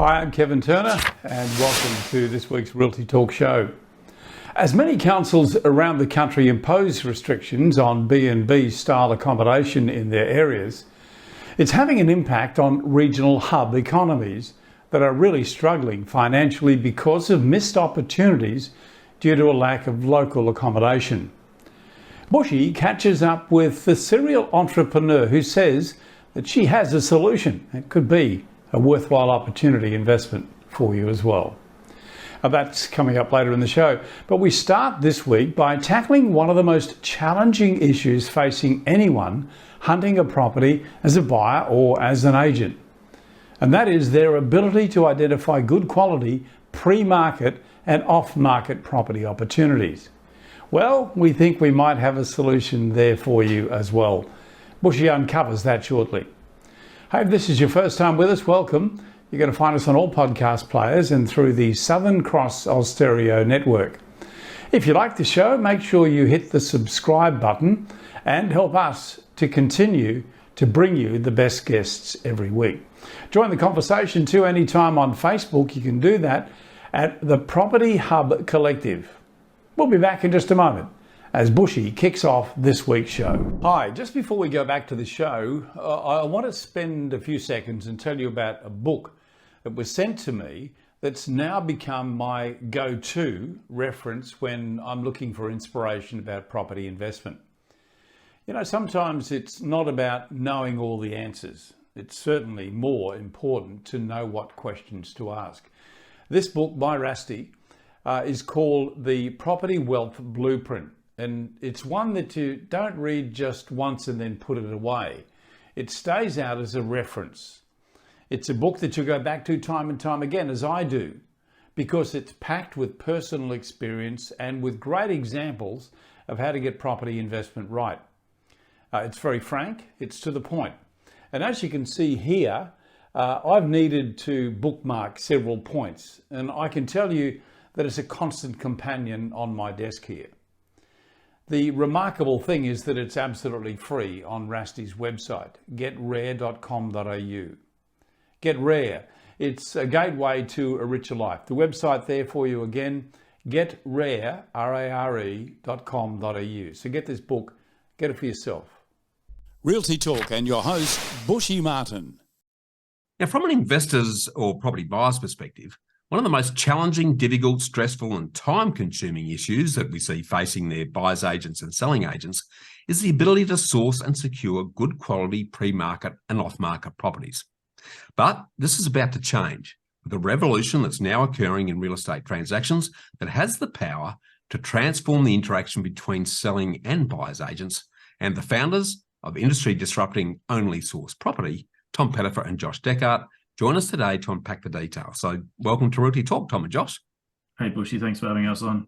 Hi, I'm Kevin Turner and welcome to this week's Realty Talk show. As many councils around the country impose restrictions on B&B style accommodation in their areas, it's having an impact on regional hub economies that are really struggling financially because of missed opportunities due to a lack of local accommodation. Bushy catches up with the serial entrepreneur who says that she has a solution. It could be a worthwhile opportunity investment for you as well. That's coming up later in the show. But we start this week by tackling one of the most challenging issues facing anyone hunting a property as a buyer or as an agent. And that is their ability to identify good quality pre-market and off-market property opportunities. Well, we think we might have a solution there for you as well. Bushy uncovers that shortly. Hey, if this is your first time with us, welcome. You're going to find us on all podcast players and through the Southern Cross Austereo network. If you like the show, make sure you hit the subscribe button and help us to continue to bring you the best guests every week. Join the conversation too anytime on Facebook. You can do that at the Property Hub Collective. We'll be back in just a moment as Bushy kicks off this week's show. Hi, just before we go back to the show, I want to spend a few seconds and tell you about a book that was sent to me that's now become my go-to reference when I'm looking for inspiration about property investment. You know, sometimes it's not about knowing all the answers. It's certainly more important to know what questions to ask. This book by Rusty is called The Property Wealth Blueprint. And it's one that you don't read just once and then put it away. It stays out as a reference. It's a book that you go back to time and time again, as I do, because it's packed with personal experience and with great examples of how to get property investment right. It's very frank, it's to the point. And as you can see here, I've needed to bookmark several points, and I can tell you that it's a constant companion on my desk here. The remarkable thing is that it's absolutely free on Rusty's website, getrare.com.au. Get Rare, it's a gateway to a richer life. The website there for you again, getrare, R-A-R-E.com.au. So get this book, get it for yourself. Realty Talk and your host, Bushy Martin. Now, from an investor's or property buyer's perspective, one of the most challenging, difficult, stressful and time-consuming issues that we see facing their buyers agents and selling agents is the ability to source and secure good quality pre-market and off-market properties. But this is about to change with a revolution that's now occurring in real estate transactions that has the power to transform the interaction between selling and buyers agents. And the founders of industry disrupting Only Source Property, Tom Pettifer and Josh Deckard, join us today to unpack the details. So welcome to Realty Talk, Tom and Josh. Hey, Bushy, thanks for having us on.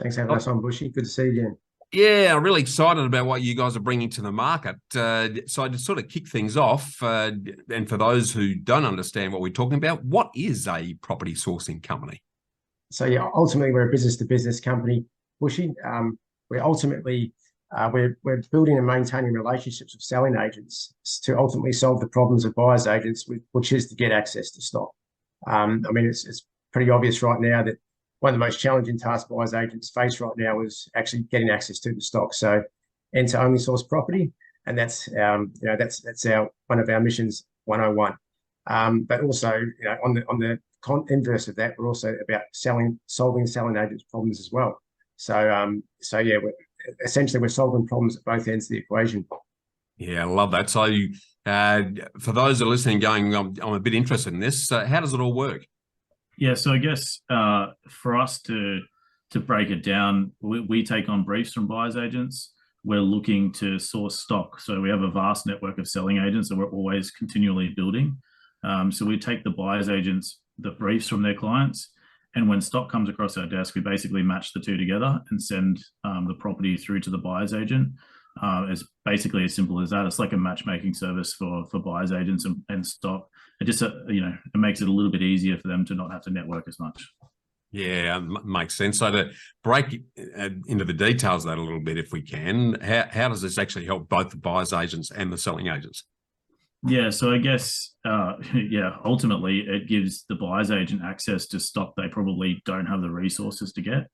Thanks for having us on, Bushy. Good to see you again. Yeah, I'm really excited about what you guys are bringing to the market. So to sort of kick things off, and for those who don't understand what we're talking about, what is a property sourcing company? So yeah, ultimately we're a business-to-business company, Bushy. We're ultimately we're building and maintaining relationships with selling agents to ultimately solve the problems of buyers agents, which is to get access to stock. I mean, it's pretty obvious right now that one of the most challenging tasks buyers agents face right now is actually getting access to the stock. So, enter Only Source Property, and that's that's our one of our missions 101. But also, on the inverse of that, we're also about solving selling agents' problems as well. So yeah, essentially we're solving problems at both ends of the equation. Yeah, I love that. So for those that are listening going, I'm a bit interested in this. How does it all work? Yeah, so I guess for us to break it down, we take on briefs from buyers agents. We're looking to source stock. So we have a vast network of selling agents that we're always continually building. So we take the buyers agents, the briefs from their clients, and when stock comes across our desk, we basically match the two together and send the property through to the buyer's agent. It's basically as simple as that. It's like a matchmaking service for buyer's agents and stock. It just, it makes it a little bit easier for them to not have to network as much. Yeah, makes sense. So to break into the details of that a little bit, if we can, how does this actually help both the buyer's agents and the selling agents? Yeah, so I guess, yeah, ultimately it gives the buyer's agent access to stock they probably don't have the resources to get.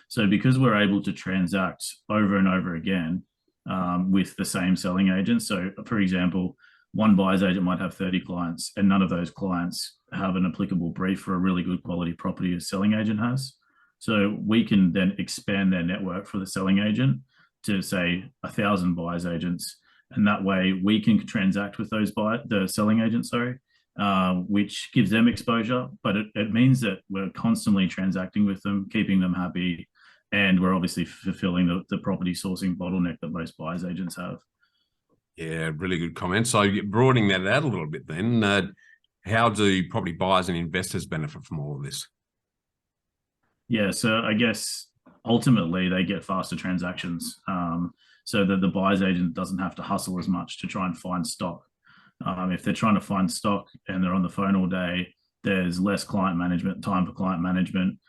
So because we're able to transact over and over again with the same selling agent. So, for example, one buyer's agent might have 30 clients, and none of those clients have an applicable brief for a really good quality property a selling agent has. So we can then expand their network for the selling agent to say 1,000 buyer's agents, and that way we can transact with the selling agent, sorry, which gives them exposure, but it means that we're constantly transacting with them, keeping them happy, and we're obviously fulfilling the property sourcing bottleneck that most buyers agents have. Yeah, really good comment. So broadening that out a little bit then, how do property buyers and investors benefit from all of this? Yeah, so I guess ultimately they get faster transactions, so that the buyer's agent doesn't have to hustle as much to try and find stock. If they're trying to find stock and they're on the phone all day, there's less client management, time for client management.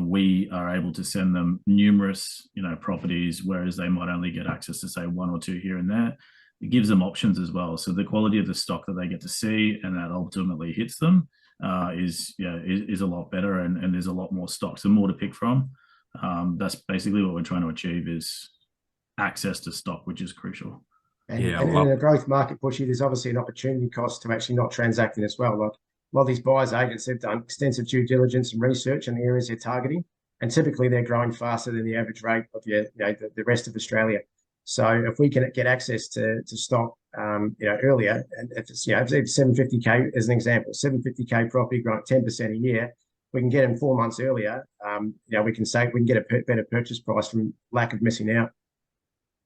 We are able to send them numerous, properties, whereas they might only get access to say one or two here and there. It gives them options as well. So the quality of the stock that they get to see and that ultimately hits them is a lot better, and there's a lot more stocks and more to pick from. That's basically what we're trying to achieve, is access to stock, which is crucial. And, Yeah, and in a growth market, Bushy, there's obviously an opportunity cost to actually not transacting as well. Like a lot of these buyers agents have done extensive due diligence and research in the areas they're targeting, and typically they're growing faster than the average rate of the rest of Australia. So if we can get access to stock, earlier, and if it's 750k as an example, 750k property growing 10% a year, we can get in 4 months earlier. We can get a better purchase price from lack of missing out.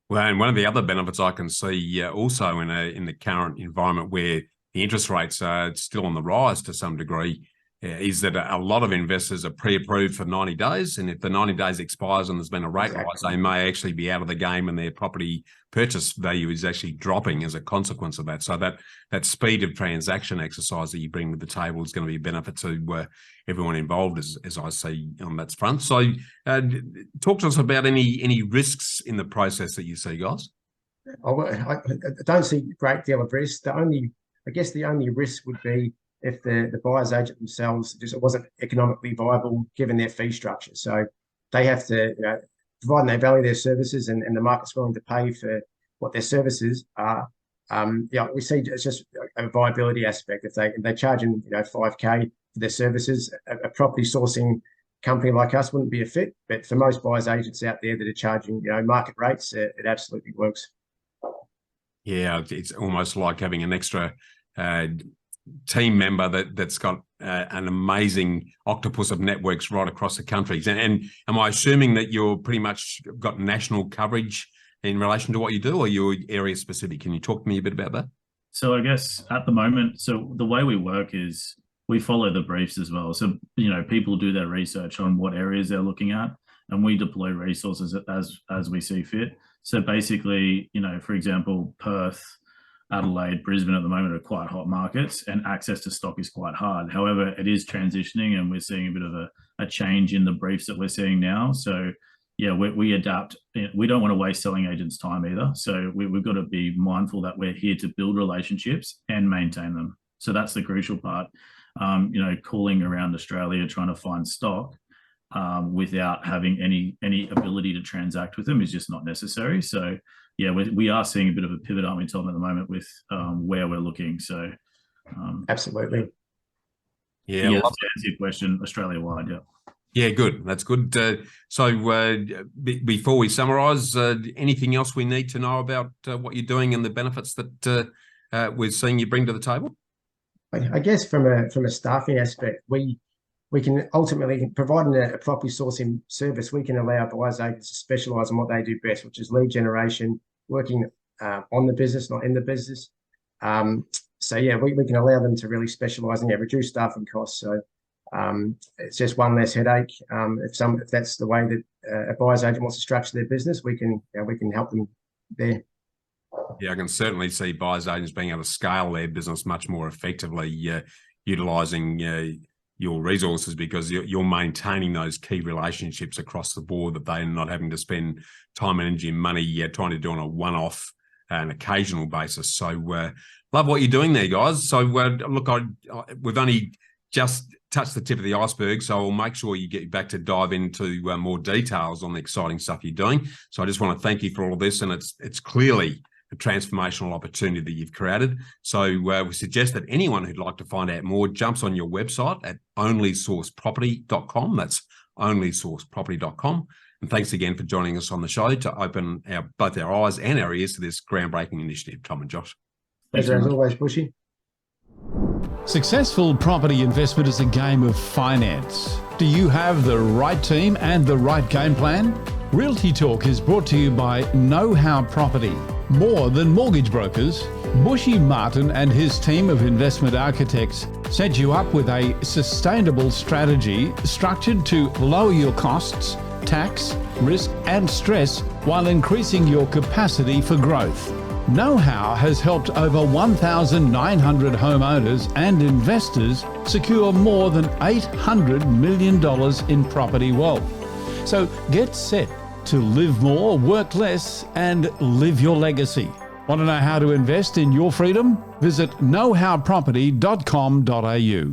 Well, and one of the other benefits I can see also in the current environment where the interest rates are still on the rise to some degree is that a lot of investors are pre-approved for 90 days. And if the 90 days expires and there's been a rate rise, they may actually be out of the game and their property purchase value is actually dropping as a consequence of that. So that speed of transaction exercise that you bring to the table is going to be a benefit to everyone involved, as I see on that front. So talk to us about any risks in the process that you see, guys. I don't see a great deal of risk. The only risk would be if the buyer's agent themselves it wasn't economically viable given their fee structure. So they have to, providing they value their services and the market's willing to pay for what their services are. We see it's just a viability aspect. If they're charging 5k for their services, a property sourcing company like us wouldn't be a fit. But for most buyer's agents out there that are charging market rates, it absolutely works. Yeah, it's almost like having an extra team member that's got an amazing octopus of networks right across the countries. And am I assuming that you're pretty much got national coverage in relation to what you do, or you're area specific? Can you talk to me a bit about that? So I guess at the moment, so the way we work is we follow the briefs as well. So, people do their research on what areas they're looking at, and we deploy resources as we see fit. So basically, for example, Perth, Adelaide, Brisbane at the moment are quite hot markets, and access to stock is quite hard. However, it is transitioning, and we're seeing a bit of a change in the briefs that we're seeing now. So yeah, we adapt. We don't want to waste selling agents' time either. So we've got to be mindful that we're here to build relationships and maintain them. So that's the crucial part. Calling around Australia trying to find stock without having any ability to transact with them is just not necessary. So yeah, we are seeing a bit of a pivot, aren't we, Tom, at the moment with where we're looking. So absolutely. Yeah, to answer your question, Australia-wide, yeah. Yeah, good. That's good. So before we summarise, anything else we need to know about what you're doing and the benefits that we're seeing you bring to the table? I guess from a staffing aspect, we can ultimately, providing a property sourcing service, we can allow buyers agents to specialise in what they do best, which is lead generation, working on the business, not in the business. So yeah, we can allow them to really specialise and reduce staffing costs. So it's just one less headache. If that's the way that a buyer's agent wants to structure their business, we can help them there. Yeah, I can certainly see buyers agents being able to scale their business much more effectively, utilising your resources, because you're maintaining those key relationships across the board that they're not having to spend time, energy and money trying to do on a one-off an occasional basis. So love what you're doing there, guys. So look, we've only just touched the tip of the iceberg, so I'll make sure you get back to dive into more details on the exciting stuff you're doing. So I just want to thank you for all of this, and it's clearly a transformational opportunity that you've created. So we suggest that anyone who'd like to find out more jumps on your website at onlysourceproperty.com. That's onlysourceproperty.com. And thanks again for joining us on the show to open both our eyes and our ears to this groundbreaking initiative, Tom and Josh. Pleasure as always, Bushy. Successful property investment is a game of finance. Do you have the right team and the right game plan? Realty Talk is brought to you by Know How Property. More than mortgage brokers, Bushy Martin and his team of investment architects set you up with a sustainable strategy structured to lower your costs, tax, risk and stress while increasing your capacity for growth. Know How has helped over 1,900 homeowners and investors secure more than $800 million in property wealth. So get set to live more, work less, and live your legacy. Want to know how to invest in your freedom? Visit knowhowproperty.com.au.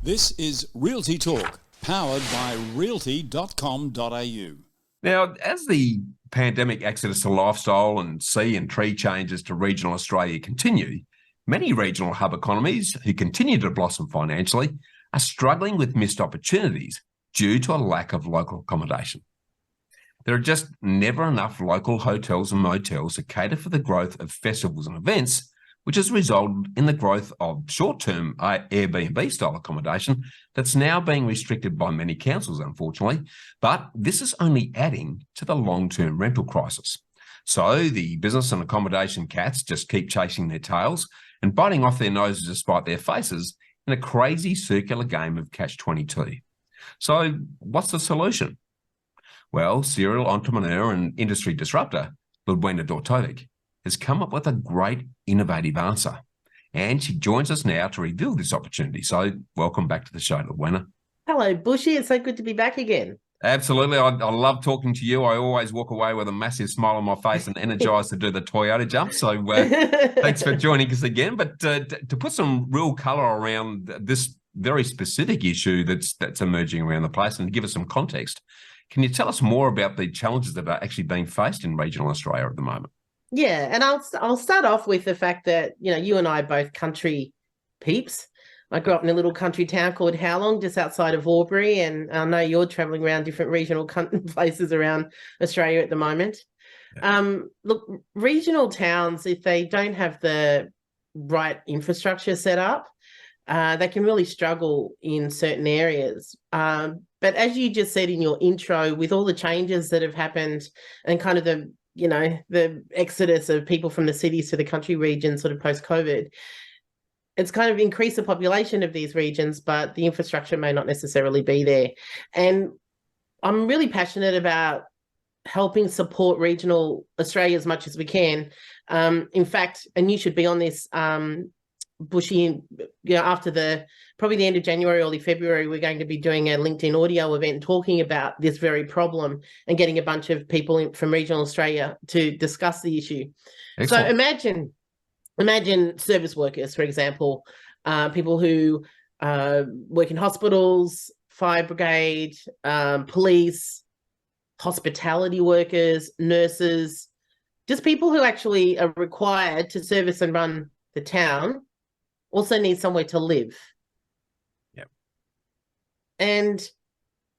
This is Realty Talk, powered by realty.com.au. Now, as the pandemic exodus to lifestyle and sea and tree changes to regional Australia continue, many regional hub economies who continue to blossom financially are struggling with missed opportunities due to a lack of local accommodation. There are just never enough local hotels and motels to cater for the growth of festivals and events, which has resulted in the growth of short-term Airbnb-style accommodation that's now being restricted by many councils, unfortunately. But this is only adding to the long-term rental crisis. So the business and accommodation cats just keep chasing their tails and biting off their noses despite their faces in a crazy circular game of catch-22. So what's the solution? Well, serial entrepreneur and industry disruptor, Ludwina Dortovic, has come up with a great innovative answer. And she joins us now to reveal this opportunity. So welcome back to the show, Ludwina. Hello, Bushy. It's so good to be back again. Absolutely. I love talking to you. I always walk away with a massive smile on my face and energized to do the Toyota jump. So thanks for joining us again. But to put some real color around this very specific issue that's emerging around the place and to give us some context, can you tell us more about the challenges that are actually being faced in regional Australia at the moment? Yeah, and I'll start off with the fact that, you know, you and I are both country peeps. I grew up in a little country town called Howlong, just outside of Albury, and I know you're travelling around different regional places around Australia at the moment. Yeah. Look, regional towns, if they don't have the right infrastructure set up, they can really struggle in certain areas. But as you just said in your intro, with all the changes that have happened and kind of the exodus of people from the cities to the country regions sort of post-COVID, it's kind of increased the population of these regions, but the infrastructure may not necessarily be there. And I'm really passionate about helping support regional Australia as much as we can. In fact, and you should be on this, Bushy, after probably the end of January, early February, we're going to be doing a LinkedIn audio event talking about this very problem and getting a bunch of people from regional Australia to discuss the issue. Excellent. So imagine service workers, for example, people who work in hospitals, fire brigade, police, hospitality workers, nurses, just people who actually are required to service and run the town, also need somewhere to live. Yep. And,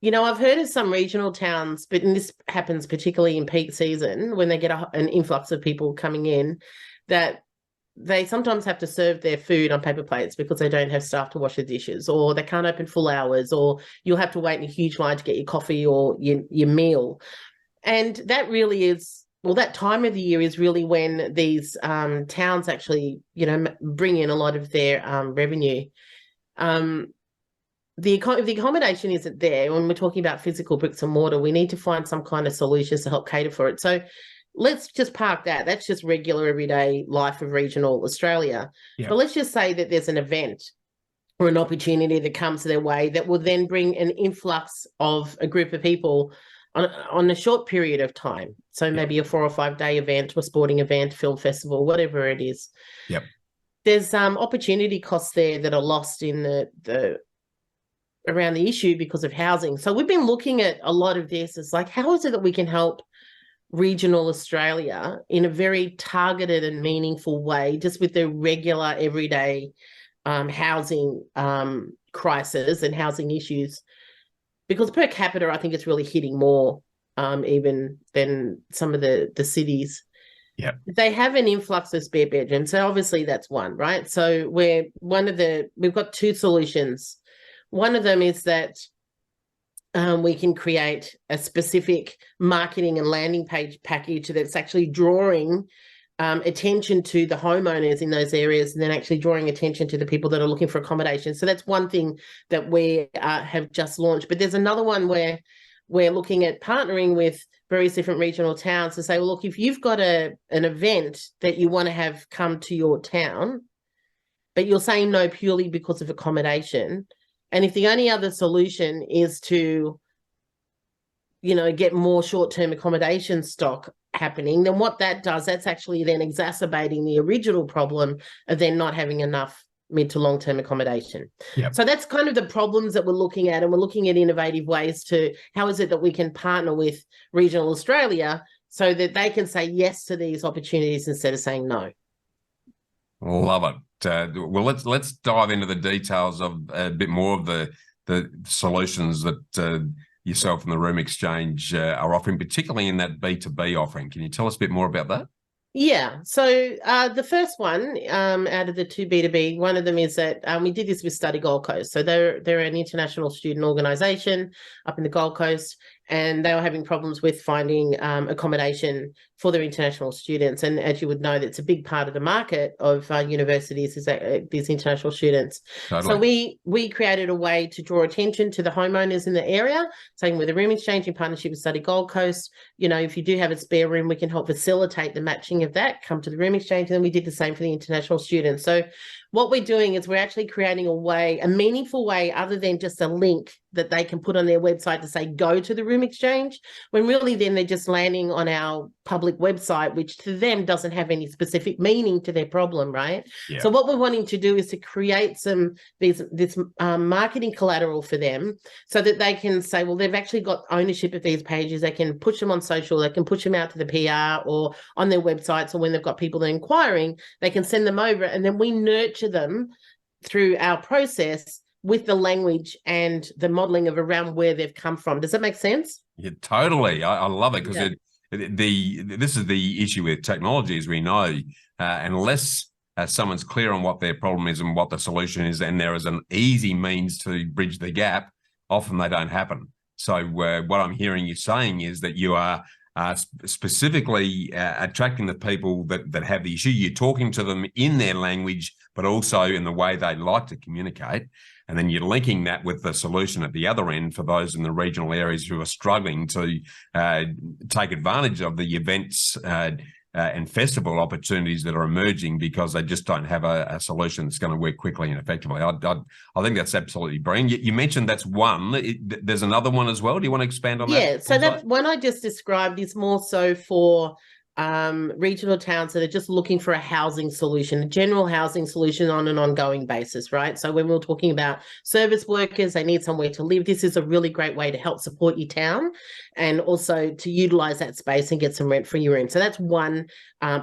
you know, I've heard of some regional towns, but this happens particularly in peak season when they get an influx of people coming in, that they sometimes have to serve their food on paper plates because they don't have staff to wash the dishes, or they can't open full hours, or you'll have to wait in a huge line to get your coffee or your meal. And that really is, well, that time of the year is really when these towns actually, you know, bring in a lot of their revenue. If the accommodation isn't there, when we're talking about physical bricks and mortar, we need to find some kind of solutions to help cater for it. So let's just park that. That's just regular everyday life of regional Australia. Yeah. But let's just say that there's an event or an opportunity that comes their way that will then bring an influx of a group of people on a short period of time. So maybe a 4 or 5 day event, or sporting event, film festival, whatever it is. Yep. There's opportunity costs there that are lost in the around the issue because of housing. So we've been looking at a lot of this as like, how is it that we can help regional Australia in a very targeted and meaningful way, just with the regular everyday housing crisis and housing issues? Because per capita, I think it's really hitting more even than some of the cities. Yeah, they have an influx of spare bedrooms. So obviously that's one, right? So we've got two solutions. One of them is that we can create a specific marketing and landing page package that's actually drawing attention to the homeowners in those areas, and then actually drawing attention to the people that are looking for accommodation. So that's one thing that we have just launched. But there's another one where we're looking at partnering with various different regional towns to say, well, look, if you've got an event that you want to have come to your town, but you're saying no purely because of accommodation, and if the only other solution is to, get more short-term accommodation stock happening, then what that does, that's actually then exacerbating the original problem of then not having enough mid to long-term accommodation. Yep. So that's kind of the problems that we're looking at, and we're looking at innovative ways to how is it that we can partner with regional Australia so that they can say yes to these opportunities instead of saying no. Love it. Well, let's dive into the details of a bit more of the solutions that yourself and the Room Exchange are offering, particularly in that B2B offering. Can you tell us a bit more about that? Yeah. So the first one out of the two B2B, one of them is that we did this with Study Gold Coast. So they're an international student organisation up in the Gold Coast, and they were having problems with finding accommodation for their international students. And as you would know, that's a big part of the market of universities is that these international students. Totally. So we created a way to draw attention to the homeowners in the area, saying with the Room Exchange in partnership with Study Gold Coast, if you do have a spare room, we can help facilitate the matching of that, come to the Room Exchange. And then we did the same for the international students. So what we're doing is we're actually creating a meaningful way other than just a link that they can put on their website to say, go to the Room Exchange, when really then they're just landing on our public website, which to them doesn't have any specific meaning to their problem, right? Yeah. So what we're wanting to do is to create this marketing collateral for them so that they can say, well, they've actually got ownership of these pages. They can push them on social, they can push them out to the PR or on their websites, or when they've got people that are inquiring, they can send them over, and then we nurture them through our process with the language and the modeling of around where they've come from. Does that make sense? Yeah, totally. I love it because this is the issue with technology, as we know, unless someone's clear on what their problem is and what the solution is, and there is an easy means to bridge the gap, often they don't happen. So what I'm hearing you saying is that you are specifically attracting the people that have the issue. You're talking to them in their language, but also in the way they like to communicate. And then you're linking that with the solution at the other end for those in the regional areas who are struggling to take advantage of the events and festival opportunities that are emerging because they just don't have a solution that's going to work quickly and effectively. I think that's absolutely brilliant. You mentioned that's one. There's another one as well. Do you want to expand on that? Yeah, so that one I just described is more so for regional towns that are just looking for a housing solution, a general housing solution on an ongoing basis, right? So when we're talking about service workers, they need somewhere to live. This is a really great way to help support your town and also to utilize that space and get some rent for your room. So that's one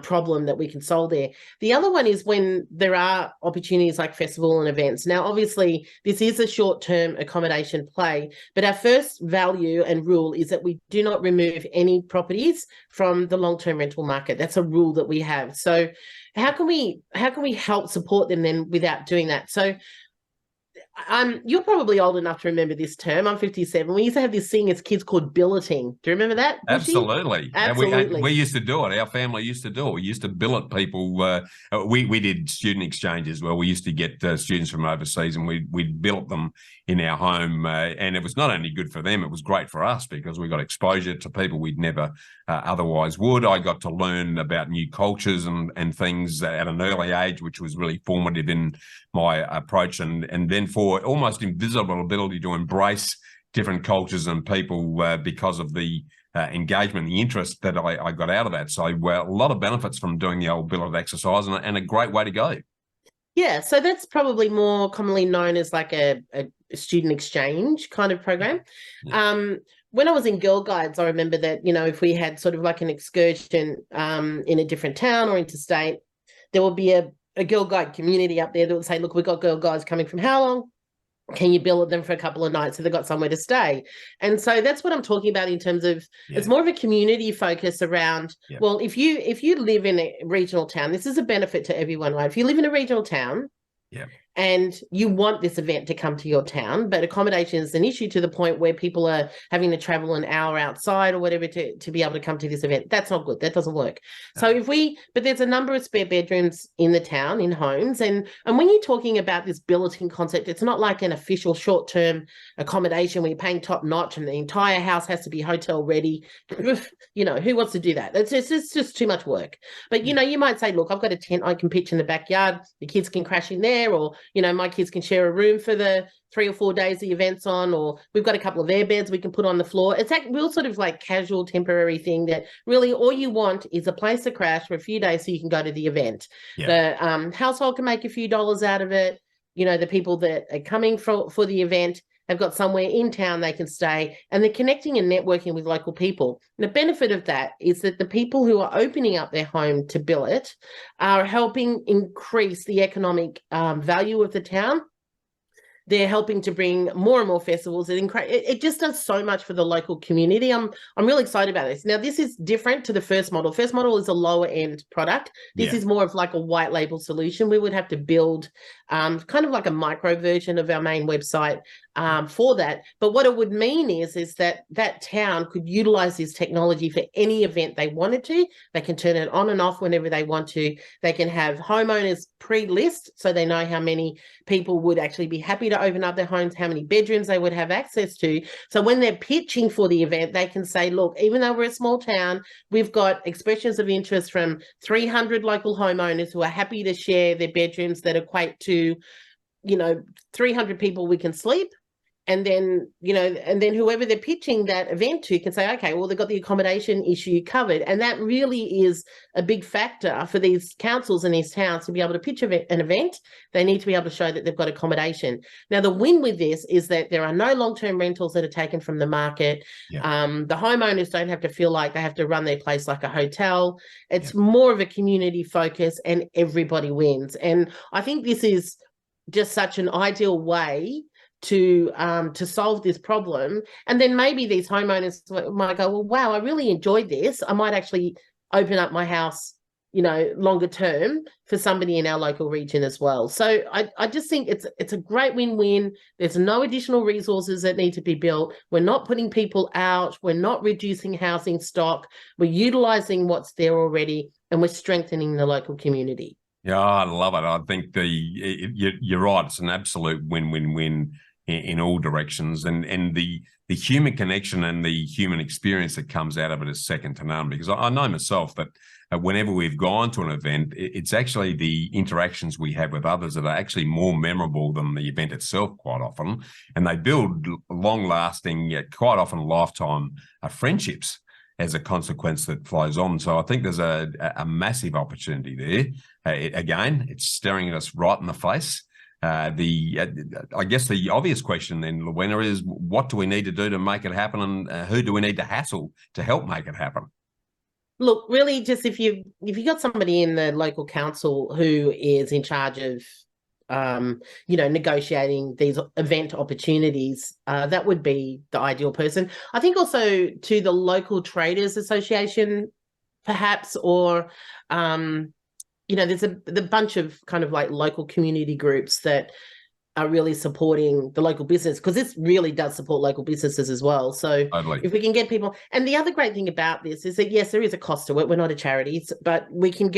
problem that we can solve there. The other one is when there are opportunities like festival and events. Now, obviously, this is a short-term accommodation play, but our first value and rule is that we do not remove any properties from the long-term rental market. That's a rule that we have. So how can we help support them then without doing that? So you're probably old enough to remember this term. I'm 57. We used to have this thing as kids called billeting. Do you remember that, Bushy? Absolutely. Absolutely. We used to do it. Our family used to do it. We used to billet people. We did student exchanges where we used to get students from overseas, and we'd billet them in our home. And it was not only good for them, it was great for us because we got exposure to people we'd never otherwise would. I got to learn about new cultures and things at an early age, which was really formative in my approach. And then for almost invisible ability to embrace different cultures and people because of the engagement, the interest that I got out of that. So a lot of benefits from doing the old billet exercise, and a great way to go. Yeah, so that's probably more commonly known as like a student exchange kind of program. Yeah. When I was in Girl Guides, I remember that, if we had sort of like an excursion in a different town or interstate, there would be a Girl Guide community up there that would say, look, we've got Girl Guides coming from how long? Can you bill them for a couple of nights so they've got somewhere to stay? And so that's what I'm talking about in terms of it's more of a community focus around, well, if you live in a regional town, this is a benefit to everyone, right? If you live in a regional town and you want this event to come to your town, but accommodation is an issue to the point where people are having to travel an hour outside or whatever to be able to come to this event, that's not good. That doesn't work. So but there's a number of spare bedrooms in the town, in homes. And when you're talking about this billeting concept, it's not like an official short-term accommodation where you're paying top notch and the entire house has to be hotel ready. Who wants to do that? It's just too much work. But, you might say, look, I've got a tent I can pitch in the backyard. The kids can crash in there, or, my kids can share a room for the 3 or 4 days the event's on, or we've got a couple of air beds we can put on the floor. It's that real sort of like casual, temporary thing that really all you want is a place to crash for a few days so you can go to the event. The household can make a few dollars out of it. The people that are coming for the event have got somewhere in town they can stay, and they're connecting and networking with local people. And the benefit of that is that the people who are opening up their home to billet are helping increase the economic value of the town. They're helping to bring more and more festivals. It just does so much for the local community. I'm really excited about this. Now, this is different to the first model. First model is a lower end product. This is more of like a white label solution. We would have to build kind of like a micro version of our main website for that. But what it would mean is that town could utilize this technology for any event they wanted to. They can turn it on and off whenever they want to. They can have homeowners pre-list so they know how many people would actually be happy to open up their homes, how many bedrooms they would have access to. So when they're pitching for the event, they can say, look, even though we're a small town, we've got expressions of interest from 300 local homeowners who are happy to share their bedrooms that equate to, 300 people we can sleep. And then, whoever they're pitching that event to can say, okay, well, they've got the accommodation issue covered. And that really is a big factor for these councils in these towns to be able to pitch an event. They need to be able to show that they've got accommodation. Now, the win with this is that there are no long-term rentals that are taken from the market. The homeowners don't have to feel like they have to run their place like a hotel. It's more of a community focus, and everybody wins. And I think this is just such an ideal way to solve this problem. And then maybe these homeowners might go, well, wow, I really enjoyed this. I might actually open up my house, longer term for somebody in our local region as well. So I just think it's a great win-win. There's no additional resources that need to be built. We're not putting people out. We're not reducing housing stock. We're utilizing what's there already, and we're strengthening the local community. Yeah, I love it. I think you're right. It's an absolute win-win-win in all directions, and the human connection and the human experience that comes out of it is second to none. Because I know myself that whenever we've gone to an event, it's actually the interactions we have with others that are actually more memorable than the event itself quite often, and they build long-lasting, yet quite often lifetime friendships as a consequence that flows on. So I think there's a massive opportunity there. Again, it's staring at us right in the face. I guess the obvious question then, Luwena, is what do we need to do to make it happen, and who do we need to hassle to help make it happen? Look, really, just if you got somebody in the local council who is in charge of negotiating these event opportunities, that would be the ideal person. I think also to the local traders association, perhaps, or there's the bunch of kind of like local community groups that are really supporting the local business, because this really does support local businesses as well. So totally. If we can get people, and the other great thing about this is that, yes, there is a cost to it. We're not a charity, but we can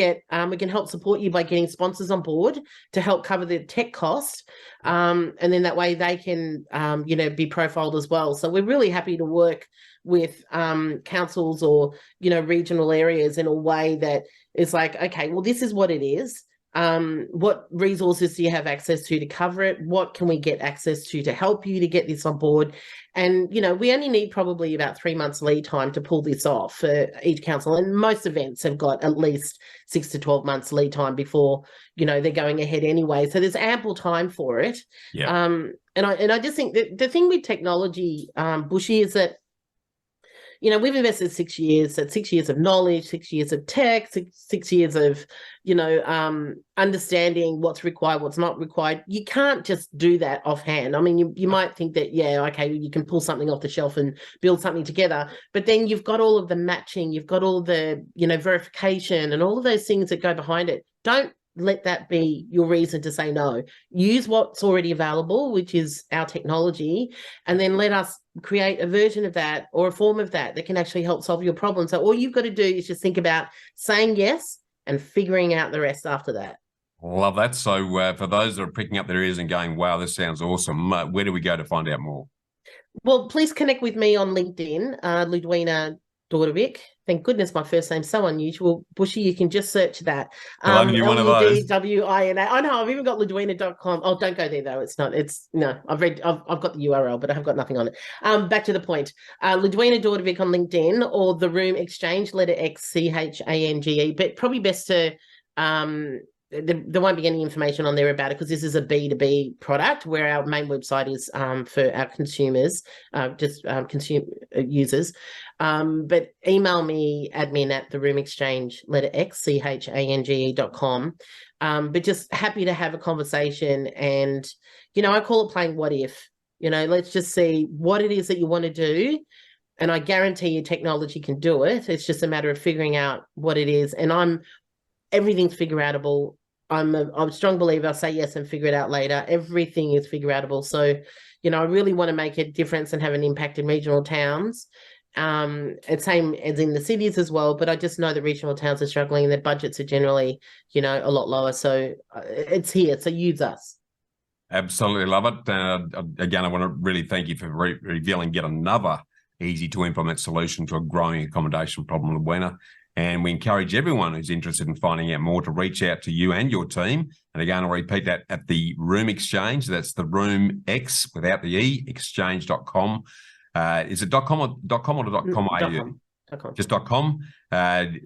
help support you by getting sponsors on board to help cover the tech cost. And then that way they can, be profiled as well. So we're really happy to work with councils or, regional areas in a way that is like, okay, well, this is what it is. What resources do you have access to cover it? What can we get access to help you to get this on board? And, you know, we only need probably about 3 months lead time to pull this off for each council. And most events have got at least 6 to 12 months lead time before, you know, they're going ahead anyway. So there's ample time for it. Yeah. And I just think that the thing with technology, Bushy, is that, you know, we've invested 6 years, that's 6 years of knowledge, 6 years of tech, six years of, you know, understanding what's required, what's not required. You can't just do that offhand. I mean, you might think that, yeah, okay, you can pull something off the shelf and build something together, but then you've got all of the matching, you've got all the, you know, verification and all of those things that go behind it. Don't let that be your reason to say no. Use what's already available, which is our technology, and then let us create a version of that or a form of that that can actually help solve your problem. So all you've got to do is just think about saying yes and figuring out the rest after that. Love that. So for those that are pricking up their ears and going, wow, this sounds awesome, where do we go to find out more? Well, please connect with me on LinkedIn, Ludwina Dordovic. Thank goodness my first name's so unusual. Bushy, you can just search that. I'll give you one of those. Ludwina. I know, I've even got ludwina.com. Oh, don't go there though. I've got the URL, but I have got nothing on it. Back to the point. Ludwina Dordovic on LinkedIn, or the Room Exchange, letter X, CHANGE. But probably best to there won't be any information on there about it because this is a B2B product, where our main website is for our consumers, consumer users. But email me, admin at the Room Exchange, letter X, CHANGE.com. But just happy to have a conversation. And, you know, I call it playing what if. You know, let's just see what it is that you want to do. And I guarantee you technology can do it. It's just a matter of figuring out what it is. And everything's figure outable. I'm a strong believer. I'll say yes and figure it out later. Everything is figure outable. So, you know, I really want to make a difference and have an impact in regional towns. And same as in the cities as well. But I just know the regional towns are struggling and their budgets are generally, you know, a lot lower. So it's here. So use us. Absolutely love it. Again, I want to really thank you for revealing yet another easy to implement solution to a growing accommodation problem in Ludwina. And we encourage everyone who's interested in finding out more to reach out to you and your team. And again, I'll repeat that at the Room Exchange. That's the Room X without the E, exchange.com. Is it .com or .com.au? Just .com. And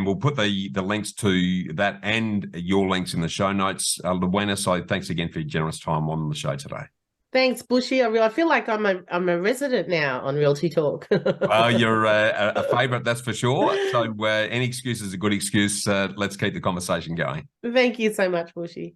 we'll put the links to that and your links in the show notes, Ludwina. So thanks again for your generous time on the show today. Thanks, Bushy. I feel like I'm a resident now on Realty Talk. Well, you're a favourite, that's for sure. So any excuse is a good excuse. Let's keep the conversation going. Thank you so much, Bushy.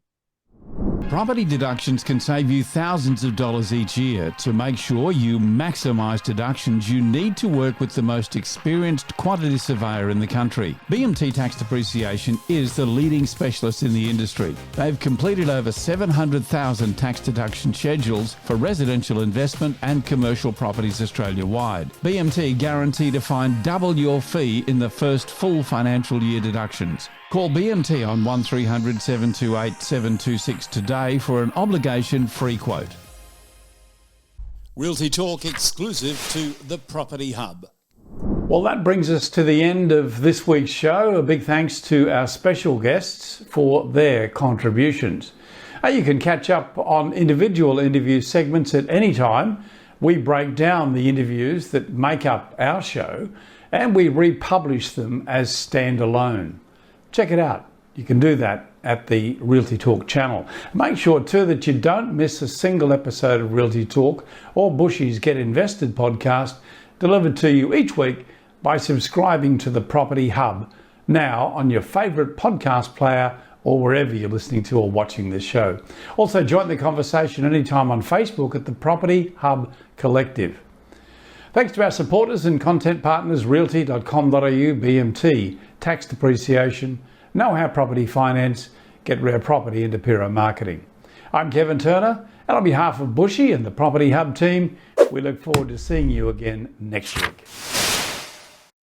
Property deductions can save you thousands of dollars each year. To make sure you maximise deductions, you need to work with the most experienced quantity surveyor in the country. BMT Tax Depreciation is the leading specialist in the industry. They've completed over 700,000 tax deduction schedules for residential investment and commercial properties Australia-wide. BMT guarantee to find double your fee in the first full financial year deductions. Call BMT on 1300 728 726 today for an obligation-free quote. Realty Talk exclusive to the Property Hub. Well, that brings us to the end of this week's show. A big thanks to our special guests for their contributions. You can catch up on individual interview segments at any time. We break down the interviews that make up our show and we republish them as standalone. Check it out. You can do that at the Realty Talk channel. Make sure too that you don't miss a single episode of Realty Talk or Bushy's Get Invested podcast, delivered to you each week by subscribing to the Property Hub now on your favourite podcast player or wherever you're listening to or watching this show. Also join the conversation anytime on Facebook at the Property Hub Collective. Thanks to our supporters and content partners, realty.com.au, BMT, Tax Depreciation, Know How Property Finance, Get Rare Property and Apiro Marketing. I'm Kevin Turner, and on behalf of Bushy and the Property Hub team, we look forward to seeing you again next week.